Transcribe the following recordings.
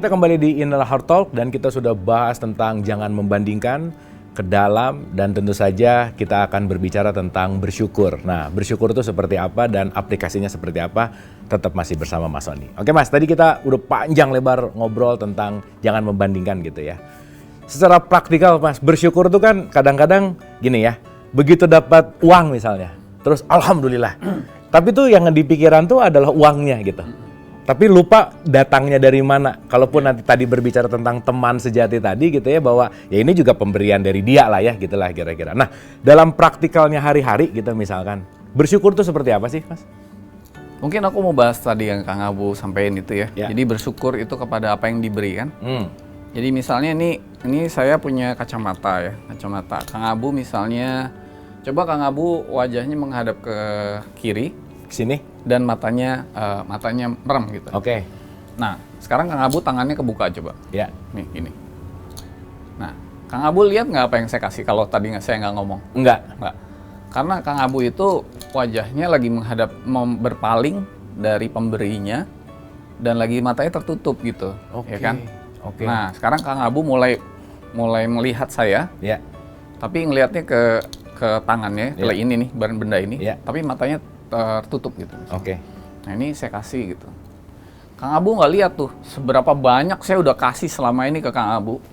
Kita kembali di Inilah Heart Talk dan kita sudah bahas tentang jangan membandingkan ke dalam dan tentu saja kita akan berbicara tentang bersyukur. Nah, bersyukur itu seperti apa dan aplikasinya seperti apa tetap masih bersama Mas Sony. Oke Mas, tadi kita udah panjang lebar ngobrol tentang jangan membandingkan gitu ya. Secara praktikal Mas, bersyukur itu kan kadang-kadang gini ya, begitu dapat uang misalnya, terus alhamdulillah. Tapi tuh yang di pikiran tuh adalah uangnya gitu. Tapi lupa datangnya dari mana. Kalaupun nanti tadi berbicara tentang teman sejati tadi gitu ya, bahwa ya ini juga pemberian dari dia lah ya gitulah kira-kira. Nah, dalam praktikalnya hari-hari gitu misalkan, bersyukur tuh seperti apa sih Mas? Mungkin aku mau bahas tadi yang Kang Abu sampaikan itu ya. Ya. Jadi bersyukur itu kepada apa yang diberi kan. Jadi misalnya ini saya punya kacamata ya, kacamata. Kang Abu misalnya, coba Kang Abu wajahnya menghadap ke kiri. Sini? Dan matanya merem gitu. Oke. Nah, sekarang Kang Abu tangannya kebuka coba. Ya. Nih, gini. Nah, Kang Abu lihat nggak apa yang saya kasih kalau tadi saya nggak ngomong? Enggak. Karena Kang Abu itu wajahnya lagi berpaling dari pemberinya dan lagi matanya tertutup gitu. Oke. Ya kan? Oke. Nah, sekarang Kang Abu mulai melihat saya. Ya. Tapi ngelihatnya ke tangannya, ke ini nih, benda ini. Ya. Tapi matanya tertutup gitu. Oke. Nah ini saya kasih gitu. Kang Abu nggak lihat tuh seberapa banyak saya udah kasih selama ini ke Kang Abu.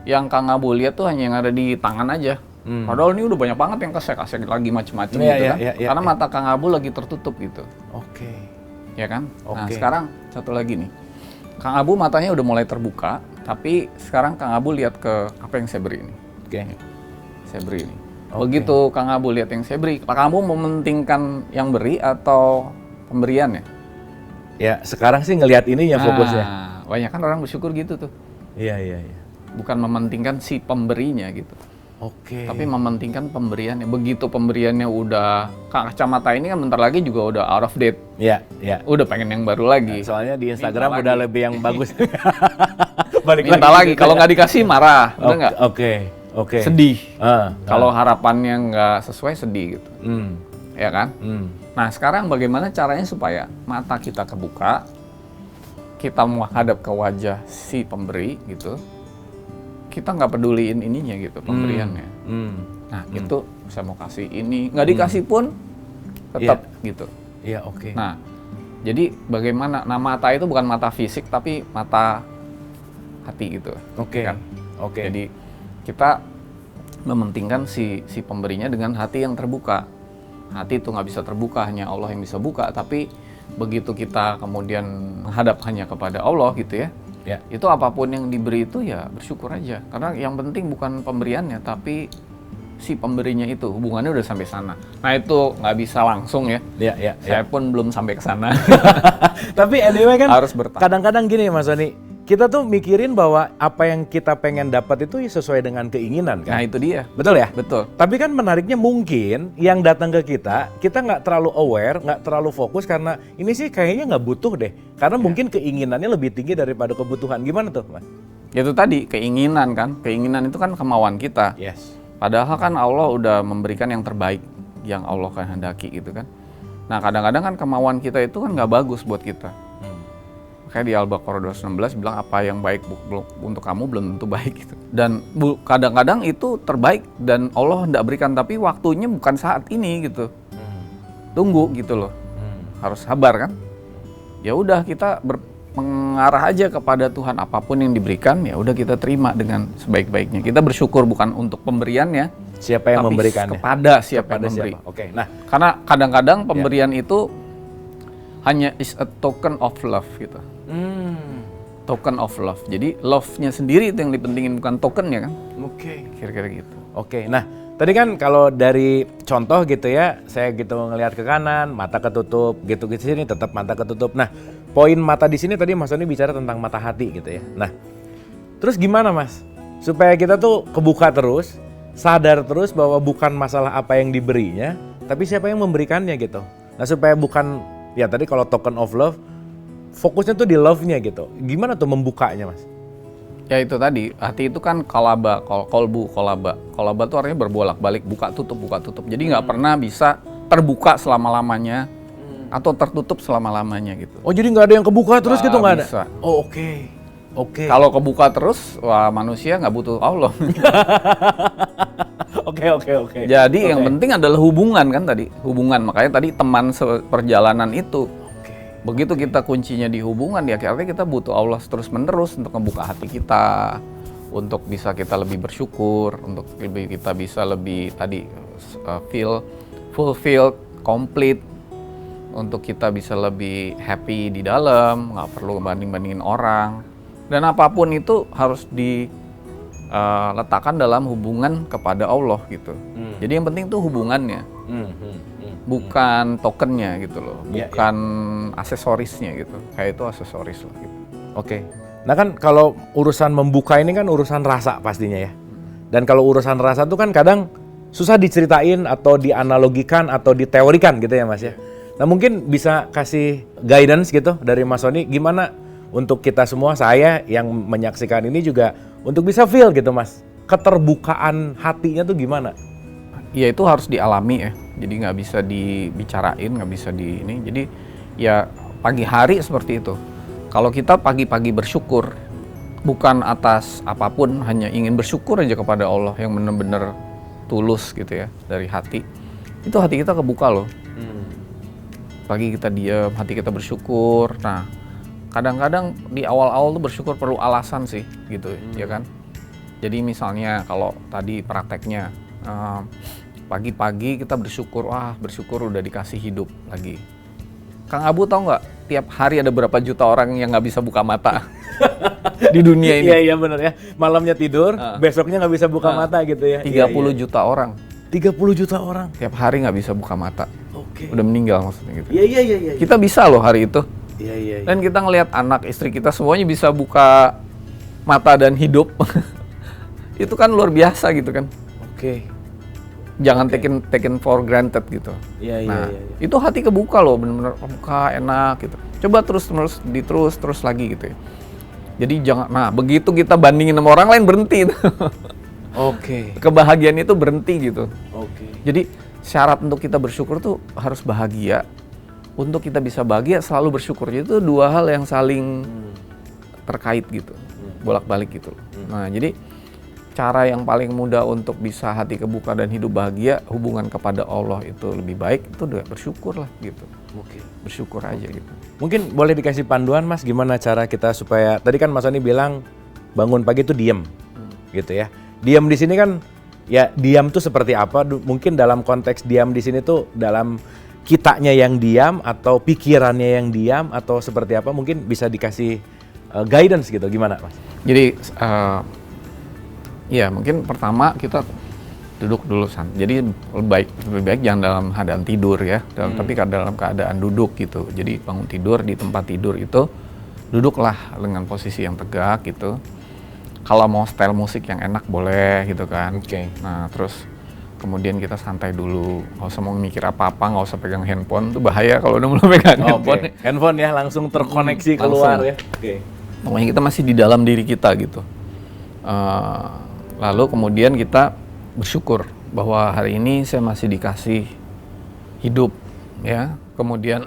Yang Kang Abu lihat tuh hanya yang ada di tangan aja. Padahal ini udah banyak banget yang saya kasih lagi macam-macam gitu kan. Karena mata Kang Abu lagi tertutup gitu. Oke. Ya kan? Nah Oke. sekarang satu lagi nih. Kang Abu matanya udah mulai terbuka. Tapi sekarang Kang Abu lihat ke apa yang saya beri ini. Oke. Saya beri ini. Oke. Begitu Kang Abu lihat yang saya beri, Kang Abu mementingkan yang beri atau pemberiannya? Ya, sekarang sih ngelihat ininya fokusnya. Banyak kan orang bersyukur gitu tuh. Iya. Bukan mementingkan si pemberinya gitu. Oke. Tapi mementingkan pemberiannya. Begitu pemberiannya udah, kacamata ini kan bentar lagi juga udah out of date. Iya. Udah pengen yang baru lagi. Soalnya di Instagram Minta udah lagi. lebih yang bagus. Balik Minta lagi. Kalau nggak dikasih marah, udah nggak? Oke. Sedih. Kalau harapannya nggak sesuai, sedih gitu. Ya kan? Nah sekarang bagaimana caranya supaya mata kita kebuka, kita menghadap ke wajah si pemberi gitu, kita nggak peduliin ininya gitu, pemberiannya. Nah itu saya mau kasih ini, nggak dikasih pun tetap gitu. Iya, oke. Nah jadi bagaimana, nah mata itu bukan mata fisik tapi mata hati gitu. Oke. Kan? Oke. Jadi kita mementingkan si pemberinya dengan hati yang terbuka. Hati itu nggak bisa terbuka, hanya Allah yang bisa buka. Tapi begitu kita kemudian menghadap hanya kepada Allah gitu ya, itu apapun yang diberi itu ya bersyukur aja. Karena yang penting bukan pemberiannya, tapi si pemberinya itu, hubungannya udah sampai sana. Nah itu nggak bisa langsung ya. Iya. Saya pun belum sampai ke sana. Tapi anyway kan Harus bertahan. kadang-kadang gini Mas Sony, kita tuh mikirin bahwa apa yang kita pengen dapat itu sesuai dengan keinginan kan? Nah itu dia. Betul ya? Betul. Tapi kan menariknya mungkin yang datang ke kita nggak terlalu aware, nggak terlalu fokus karena ini sih kayaknya nggak butuh deh. Karena mungkin keinginannya lebih tinggi daripada kebutuhan. Gimana tuh Mas? Itu tadi, keinginan kan. Keinginan itu kan kemauan kita. Yes. Padahal kan Allah udah memberikan yang terbaik yang Allah kehendaki gitu kan. Nah kadang-kadang kan kemauan kita itu kan nggak bagus buat kita. Kayak di Al-Baqarah 216 bilang apa yang baik untuk kamu belum tentu baik gitu. Dan kadang-kadang itu terbaik dan Allah hendak berikan, tapi waktunya bukan saat ini gitu. Tunggu gitu loh. Harus sabar kan. Ya udah kita mengarah aja kepada Tuhan, apapun yang diberikan ya udah kita terima dengan sebaik-baiknya. Kita bersyukur bukan untuk pemberiannya, Siapa yang tapi memberikannya? kepada siapa yang memberi. Oke. Nah, Karena kadang-kadang pemberian itu hanya is a token of love gitu. Token of love. Jadi love-nya sendiri itu yang dipentingin, bukan token-nya kan. Oke. Kira-kira gitu. Oke, nah tadi kan kalau dari contoh gitu ya, saya gitu ngelihat ke kanan, mata ketutup, gitu sini tetap mata ketutup. Nah, poin mata di sini tadi Mas Sony bicara tentang mata hati gitu ya. Nah, terus gimana Mas? Supaya kita tuh kebuka terus, sadar terus bahwa bukan masalah apa yang diberinya, tapi siapa yang memberikannya gitu. Nah, supaya bukan, ya tadi kalau token of love, fokusnya tuh di love-nya gitu. Gimana tuh membukanya Mas? Ya itu tadi, hati itu kan kolaba, kolbu, kolaba. Kolaba itu artinya berbolak-balik, buka tutup. Jadi nggak pernah bisa terbuka selama-lamanya atau tertutup selama-lamanya gitu. Oh jadi nggak ada yang kebuka terus gitu nggak ada? Bisa. Oh oke. Oke. Kalau kebuka terus, wah manusia nggak butuh Allah. Oke. Jadi yang penting adalah hubungan kan tadi, hubungan. Makanya tadi teman perjalanan itu. Begitu kita kuncinya di hubungan, ya akhirnya kita butuh Allah terus menerus untuk membuka hati kita, untuk bisa kita lebih bersyukur, untuk kita bisa lebih tadi feel fulfilled, complete, untuk kita bisa lebih happy di dalam, nggak perlu banding-bandingin orang. Dan apapun itu harus diletakkan dalam hubungan kepada Allah gitu. Jadi yang penting tuh hubungannya, bukan tokennya gitu loh, bukan aksesorisnya gitu. Kayak itu aksesoris lah gitu. Oke. Nah kan kalau urusan membuka ini kan urusan rasa pastinya ya. Dan kalau urusan rasa tuh kan kadang susah diceritain atau dianalogikan atau diteorikan gitu ya Mas ya. Nah mungkin bisa kasih guidance gitu dari Mas Sony gimana untuk kita semua, saya yang menyaksikan ini juga untuk bisa feel gitu Mas. Keterbukaan hatinya tuh gimana? Ya itu harus dialami ya. Jadi nggak bisa dibicarain, nggak bisa di ini. Jadi ya pagi hari seperti itu. Kalau kita pagi-pagi bersyukur, bukan atas apapun, hanya ingin bersyukur aja kepada Allah yang benar-benar tulus gitu ya dari hati. Itu hati kita kebuka loh. Pagi kita diam, hati kita bersyukur. Nah, kadang-kadang di awal-awal tuh bersyukur perlu alasan sih gitu ya kan. Jadi misalnya kalau tadi prakteknya pagi-pagi kita bersyukur, wah bersyukur udah dikasih hidup lagi. Kang Abu tahu nggak, tiap hari ada berapa juta orang yang nggak bisa buka mata di dunia ini? Iya benar ya, malamnya tidur, besoknya nggak bisa buka mata gitu ya. 30 juta orang. 30 juta orang? Tiap hari nggak bisa buka mata. Oke. Udah meninggal maksudnya gitu. Iya. Kita bisa loh hari itu. Iya. Dan kita ngelihat anak istri kita semuanya bisa buka mata dan hidup. Itu kan luar biasa gitu kan. Oke. Jangan taken for granted gitu. Iya. Itu hati kebuka loh, benar-benar kebuka, enak gitu. Coba terus lagi gitu ya. Jadi jangan, nah begitu kita bandingin sama orang lain berhenti. Oke. Kebahagiaan itu berhenti gitu. Oke. Jadi syarat untuk kita bersyukur tuh harus bahagia. Untuk kita bisa bahagia selalu bersyukur. Jadi itu dua hal yang saling terkait gitu, bolak-balik gitu. Nah jadi cara yang paling mudah untuk bisa hati kebuka dan hidup bahagia, hubungan kepada Allah itu lebih baik, itu udah bersyukur lah gitu. Oke. Bersyukur aja gitu. Mungkin boleh dikasih panduan Mas, gimana cara kita supaya, tadi kan Mas Sony bilang bangun pagi itu diam, gitu ya. Diam di sini kan, ya diam tuh seperti apa? Mungkin dalam konteks diam di sini tuh dalam kitanya yang diam atau pikirannya yang diam atau seperti apa? Mungkin bisa dikasih guidance gitu, gimana Mas? Jadi ya mungkin pertama kita duduk dulu Jadi lebih baik jangan dalam keadaan tidur ya, tapi dalam keadaan duduk gitu. Jadi bangun tidur di tempat tidur itu duduklah dengan posisi yang tegak gitu. Kalau mau style musik yang enak boleh gitu kan. Oke. Nah terus kemudian kita santai dulu, nggak usah mau mikir apa-apa, nggak usah pegang handphone, itu bahaya kalau udah mulai pegang handphone. Handphone ya langsung terkoneksi keluar ya. Oke. Pokoknya kita masih di dalam diri kita gitu. Lalu kemudian kita bersyukur bahwa hari ini saya masih dikasih hidup ya. Kemudian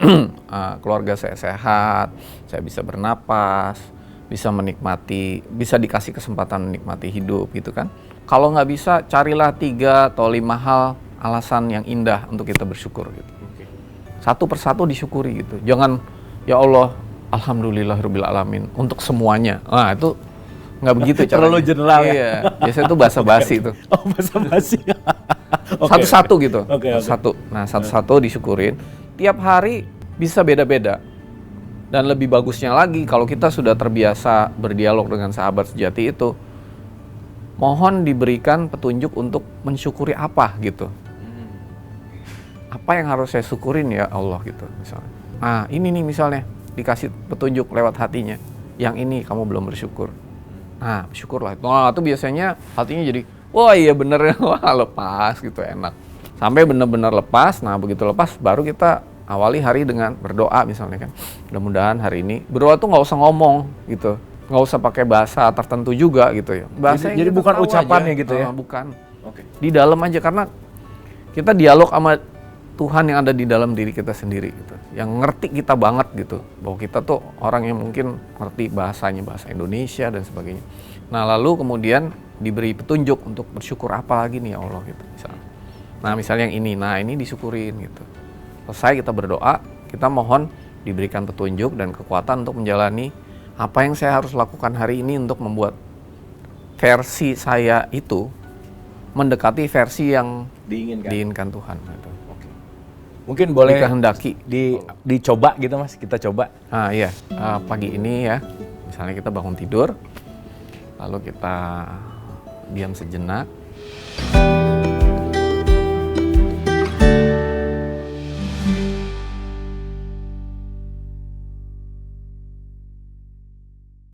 keluarga saya sehat, saya bisa bernapas, bisa menikmati, bisa dikasih kesempatan menikmati hidup gitu kan. Kalau nggak bisa, carilah 3 atau 5 hal alasan yang indah untuk kita bersyukur gitu. Satu persatu disyukuri gitu. Jangan ya Allah, alhamdulillahirabbil alamin untuk semuanya. Nah itu nggak begitu caranya. Terlalu general ya. Iya. Biasanya itu basa-basi itu. Oh basa-basi. Satu-satu gitu. Oke. Satu. Nah satu-satu disyukurin. Tiap hari bisa beda-beda. Dan lebih bagusnya lagi kalau kita sudah terbiasa berdialog dengan sahabat sejati itu, mohon diberikan petunjuk untuk mensyukuri apa gitu. Apa yang harus saya syukurin ya Allah gitu misalnya. Nah ini nih misalnya dikasih petunjuk lewat hatinya. Yang ini kamu belum bersyukur. Nah bersyukurlah. Nah itu biasanya hatinya jadi, wah iya bener ya, wah lepas gitu enak. Sampai bener-bener lepas, nah begitu lepas baru kita awali hari dengan berdoa misalnya kan. Mudah-mudahan hari ini, berdoa tuh nggak usah ngomong gitu. Nggak usah pakai bahasa tertentu juga gitu ya. Bahasa Jadi bukan ucapannya aja. Gitu ya? Bukan. Di dalam aja, karena kita dialog sama Tuhan yang ada di dalam diri kita sendiri gitu, yang ngerti kita banget gitu, bahwa kita tuh orang yang mungkin ngerti bahasa Indonesia dan sebagainya. Nah lalu kemudian diberi petunjuk untuk bersyukur apa lagi nih ya Allah gitu misalnya. Nah misalnya yang ini disyukurin gitu. Selesai kita berdoa, kita mohon diberikan petunjuk dan kekuatan untuk menjalani apa yang saya harus lakukan hari ini untuk membuat versi saya itu mendekati versi yang diinginkan Tuhan gitu. Mungkin boleh dikehendaki dicoba gitu Mas, kita coba. Nah iya, pagi ini ya, misalnya kita bangun tidur, lalu kita diam sejenak,